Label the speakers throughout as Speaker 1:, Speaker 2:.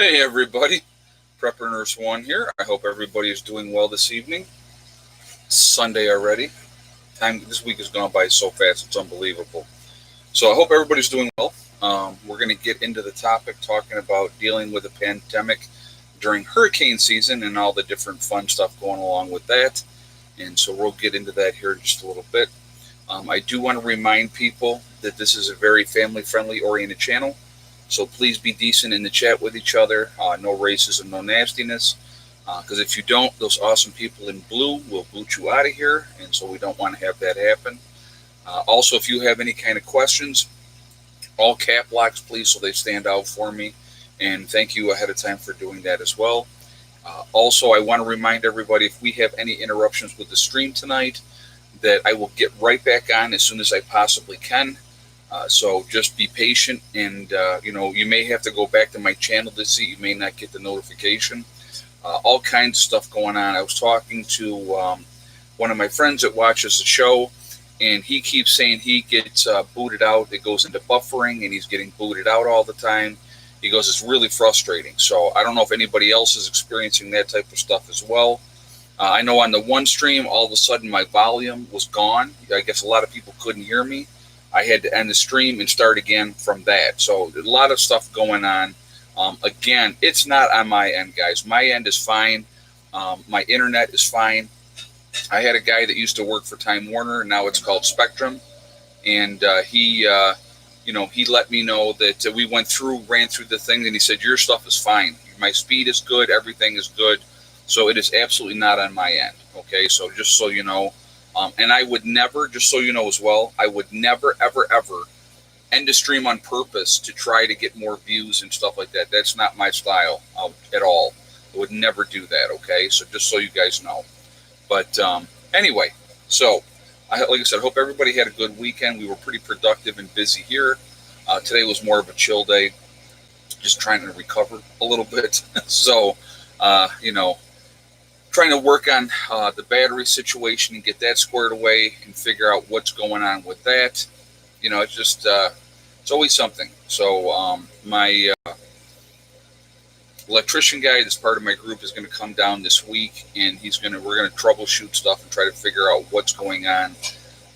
Speaker 1: Hey everybody, Prepper Nurse One here. I hope everybody is doing well this evening. It's Sunday already. This week has gone by so fast; it's unbelievable. So I hope everybody's doing well. We're going to get into the topic talking about dealing with a pandemic during hurricane season and all the different fun stuff going along with that. And so we'll get into that here in just a little bit. I do want to remind people that this is a very family-friendly oriented channel. So please be decent in the chat with each other. No racism, no nastiness. Because if you don't, those awesome people in blue will boot you out of here. And so we don't want to have that happen. Also, if you have any kind of questions, all cap locks, please, so they stand out for me. And thank you ahead of time for doing that as well. Also, I want to remind everybody if we have any interruptions with the stream tonight, that I will get right back on as soon as I possibly can. So just be patient, and you may have to go back to my channel to see. You may not get the notification. All kinds of stuff going on. I was talking to one of my friends that watches the show, and he keeps saying he gets booted out. It goes into buffering, and he's getting booted out all the time. He goes, it's really frustrating. So I don't know if anybody else is experiencing that type of stuff as well. I know on the one stream, all of a sudden my volume was gone. I guess a lot of people couldn't hear me. I had to end the stream and start again from that. So a lot of stuff going on. Again, it's not on my end, guys. My end is fine. My internet is fine. I had a guy that used to work for Time Warner. Now it's called Spectrum. And he let me know that we ran through the thing, and he said, your stuff is fine. My speed is good. Everything is good. So it is absolutely not on my end. Okay, so just so you know. And I would never, just so you know as well, I would never, ever, ever end a stream on purpose to try to get more views and stuff like that. That's not my style at all. I would never do that, okay? So just so you guys know. But anyway, so like I said, I hope everybody had a good weekend. We were pretty productive and busy here. Today was more of a chill day, just trying to recover a little bit. So, trying to work on the battery situation and get that squared away and figure out what's going on with that. It's just, it's always something. So my electrician guy that's part of my group is going to come down this week, and we're going to troubleshoot stuff and try to figure out what's going on,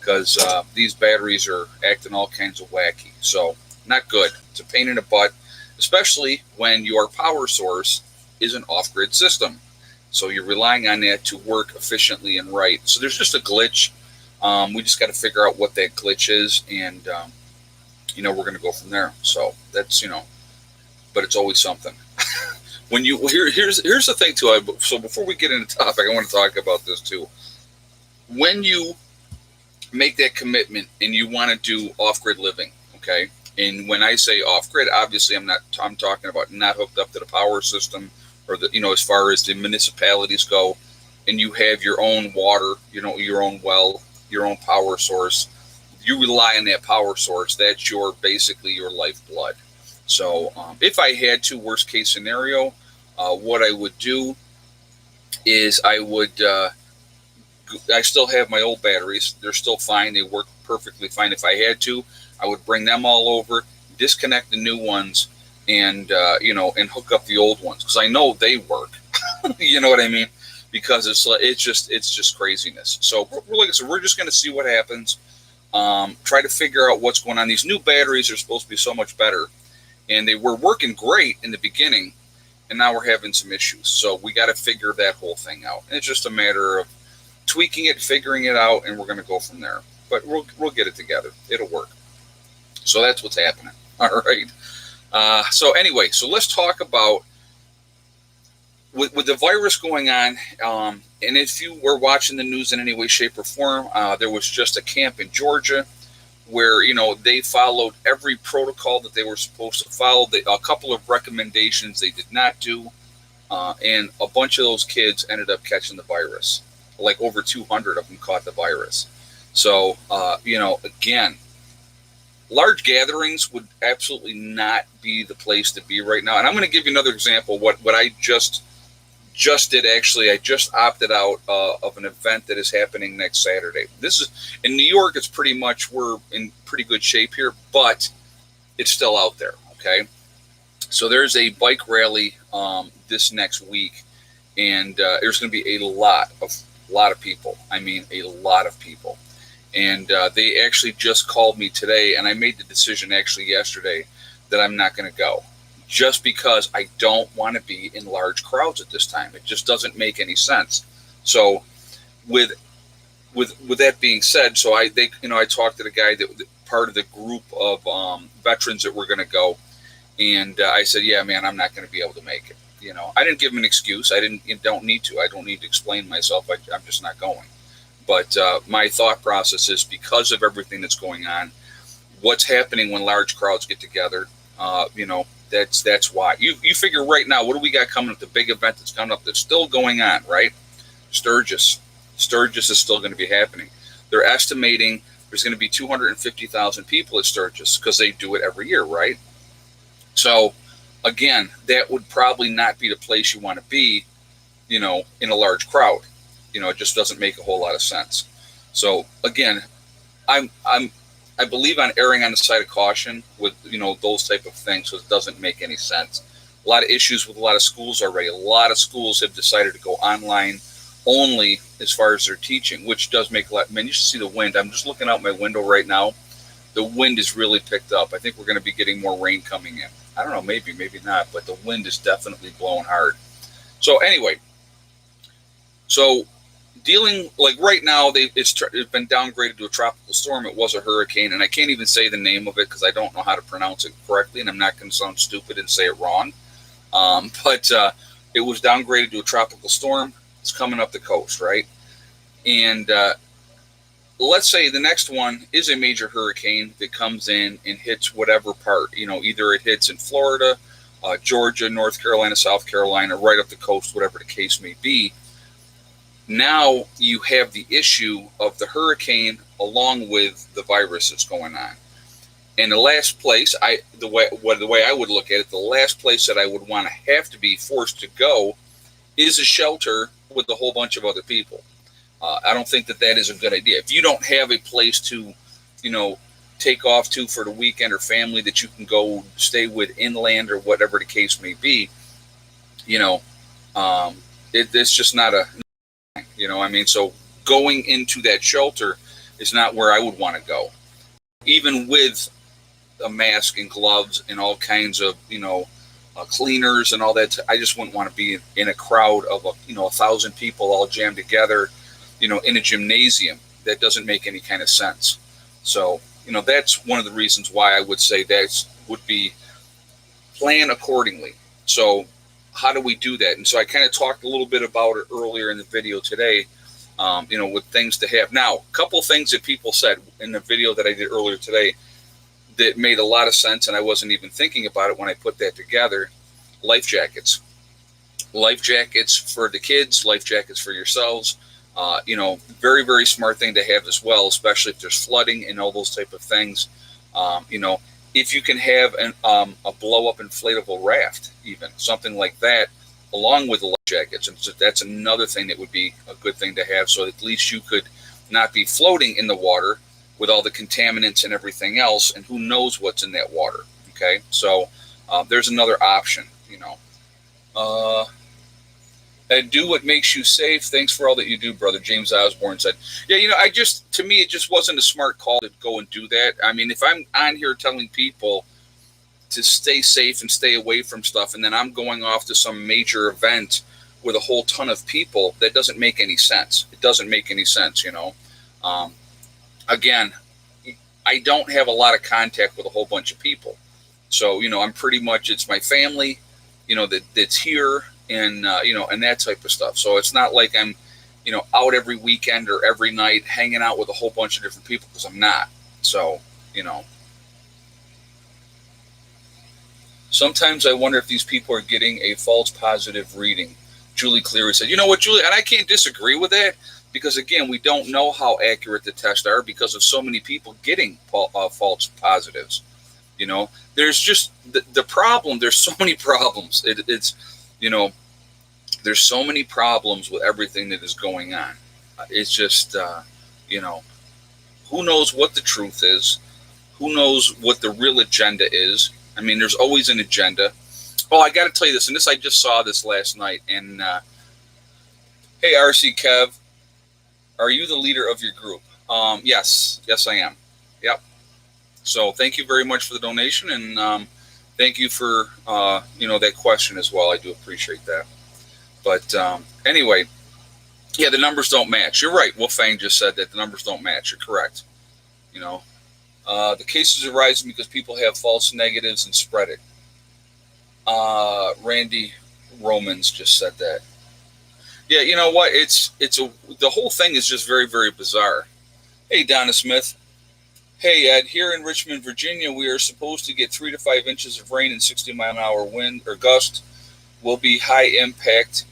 Speaker 1: because these batteries are acting all kinds of wacky. So not good. It's a pain in the butt, especially when your power source is an off-grid system. So you're relying on that to work efficiently and right. So there's just a glitch. We just got to figure out what that glitch is, and we're going to go from there. So that's but it's always something. Here's the thing too. So before we get into the topic, I want to talk about this too. When you make that commitment and you want to do off-grid living, okay? And when I say off-grid, obviously I'm talking about not hooked up to the power system, or as far as the municipalities go, and you have your own water, your own well, your own power source. You rely on that power source. That's basically your lifeblood. So if I had to, worst case scenario, what I would do is I still have my old batteries. They're still fine. They work perfectly fine. If I had to, I would bring them all over, disconnect the new ones, and hook up the old ones, because I know they work. You know what I mean? Because it's just craziness. So we're just going to see what happens. Try to figure out what's going on. These new batteries are supposed to be so much better, and they were working great in the beginning, and now we're having some issues. So we got to figure that whole thing out. And it's just a matter of tweaking it, figuring it out, and we're going to go from there. But we'll get it together. It'll work. So that's what's happening. All right. So anyway, so let's talk about with the virus going on. And if you were watching the news in any way, shape, or form, there was just a camp in Georgia where they followed every protocol that they were supposed to follow. A couple of recommendations they did not do, and a bunch of those kids ended up catching the virus. Like over 200 of them caught the virus. So again, large gatherings would absolutely not be the place to be right now. And I'm going to give you another example. What I just did, actually, I just opted out of an event that is happening next Saturday. This is in New York. It's pretty much, we're in pretty good shape here, but it's still out there. Okay. So there's a bike rally this next week, and there's going to be a lot of people. I mean, a lot of people. And they actually just called me today, and I made the decision actually yesterday that I'm not going to go, just because I don't want to be in large crowds at this time. It just doesn't make any sense. So with that being said, so I talked to the guy that part of the group of veterans that were going to go, and I said, yeah, man, I'm not going to be able to make it. I didn't give him an excuse. I don't need to. I don't need to explain myself. I'm just not going. But my thought process is, because of everything that's going on, what's happening when large crowds get together, that's why. You figure right now, what do we got coming up? The big event that's coming up that's still going on, right? Sturgis. Sturgis is still going to be happening. They're estimating there's going to be 250,000 people at Sturgis, because they do it every year, right? So, again, that would probably not be the place you want to be, in a large crowd. It just doesn't make a whole lot of sense. So again, I believe on erring on the side of caution with those type of things, so it doesn't make any sense. A lot of issues with a lot of schools already. A lot of schools have decided to go online only as far as their teaching, which does make a lot. Man, you should see the wind. I'm just looking out my window right now. The wind is really picked up. I think we're going to be getting more rain coming in. I don't know, maybe not, but the wind is definitely blowing hard. So anyway, dealing, like right now, it's been downgraded to a tropical storm. It was a hurricane, and I can't even say the name of it because I don't know how to pronounce it correctly, and I'm not going to sound stupid and say it wrong. But it was downgraded to a tropical storm. It's coming up the coast, right? And let's say the next one is a major hurricane that comes in and hits whatever part. Either it hits in Florida, Georgia, North Carolina, South Carolina, right up the coast, whatever the case may be. Now you have the issue of the hurricane along with the virus that's going on. And the last place, the way I would look at it, the last place that I would want to have to be forced to go is a shelter with a whole bunch of other people. I don't think that is a good idea. If you don't have a place to, take off to for the weekend, or family that you can go stay with inland, or whatever the case may be, it's just not a. So going into that shelter is not where I would want to go. Even with a mask and gloves and all kinds of, cleaners and all that, I just wouldn't want to be in a crowd of, 1,000 people all jammed together, in a gymnasium. That doesn't make any kind of sense. So, that's one of the reasons why I would say that would be plan accordingly. So, how do we do that? And so I kind of talked a little bit about it earlier in the video today, with things to have. Now, a couple of things that people said in the video that I did earlier today that made a lot of sense, and I wasn't even thinking about it when I put that together. Life jackets. Life jackets for the kids, life jackets for yourselves. Very, very smart thing to have as well, especially if there's flooding and all those type of things. If you can have a blow-up inflatable raft, even something like that, along with the life jackets, and so that's another thing that would be a good thing to have. So at least you could not be floating in the water with all the contaminants and everything else, and who knows what's in that water. Okay, so there's another option. And do what makes you safe. Thanks for all that you do, brother. James Osborne said, yeah, to me, it just wasn't a smart call to go and do that. I mean, if I'm on here telling people to stay safe and stay away from stuff, and then I'm going off to some major event with a whole ton of people, that doesn't make any sense. It doesn't make any sense, Again, I don't have a lot of contact with a whole bunch of people. So, I'm pretty much, it's my family, that's here, and and that type of stuff. So it's not like I'm out every weekend or every night hanging out with a whole bunch of different people, because I'm not. So sometimes I wonder if these people are getting a false positive reading. Julie Cleary said, you know what, Julie, and I can't disagree with that, because again, we don't know how accurate the tests are because of so many people getting false positives. There's just the problem. There's so many problems. It's there's so many problems with everything that is going on. It's just, who knows what the truth is? Who knows what the real agenda is? I mean, there's always an agenda. Oh, I got to tell you this, and I just saw this last night. And hey, RC Kev, are you the leader of your group? Yes, I am. Yep. So thank you very much for the donation, and thank you for that question as well. I do appreciate that. But anyway, yeah, the numbers don't match. You're right. Wolfang just said that the numbers don't match. You're correct. The cases are rising because people have false negatives and spread it. Randy Romans just said that. Yeah, you know what? The whole thing is just very, very bizarre. Hey, Donna Smith. Hey, Ed. Here in Richmond, Virginia, we are supposed to get 3 to 5 inches of rain and 60-mile-an-hour wind or gust. Will be high impact,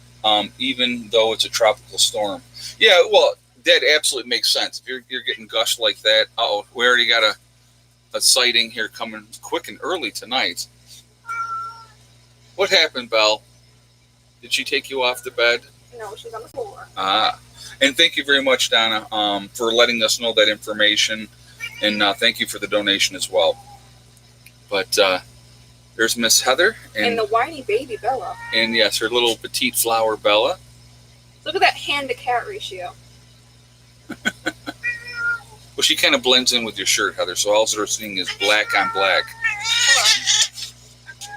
Speaker 1: even though it's a tropical storm. Yeah, well, that absolutely makes sense. If you're getting gusts like that, we already got a sighting here coming quick and early tonight. What happened, Belle? Did she take you off the bed?
Speaker 2: No, she's on the floor.
Speaker 1: And thank you very much, Donna, for letting us know that information, and thank you for the donation as well. But there's Miss Heather.
Speaker 2: And the whiny baby Bella.
Speaker 1: And yes, her little petite flower Bella.
Speaker 2: Look at that hand-to-cat ratio.
Speaker 1: Well, she kind of blends in with your shirt, Heather, so all they're seeing is black on black.
Speaker 2: Hold on.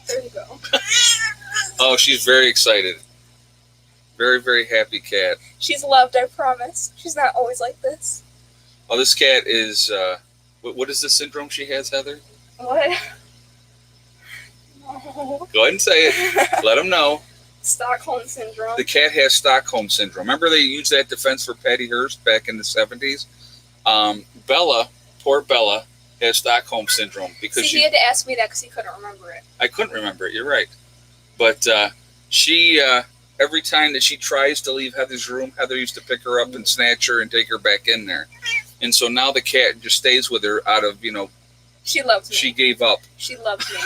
Speaker 2: There you go.
Speaker 1: Oh, she's very excited. Very, very happy cat.
Speaker 2: She's loved, I promise. She's not always like this.
Speaker 1: Oh, this cat is, what is the syndrome she has, Heather?
Speaker 2: What? No.
Speaker 1: Go ahead and say it. Let them know.
Speaker 2: Stockholm Syndrome.
Speaker 1: The cat has Stockholm Syndrome. Remember they used that defense for Patty Hearst back in the 70s? Bella, poor Bella, has Stockholm Syndrome. Because
Speaker 2: he had to ask me that because he couldn't remember it.
Speaker 1: I couldn't remember it, you're right. But she, every time that she tries to leave Heather's room, Heather used to pick her up and snatch her and take her back in there. And so now the cat just stays with her out of,
Speaker 2: She loves me.
Speaker 1: She gave up.
Speaker 2: She loves me.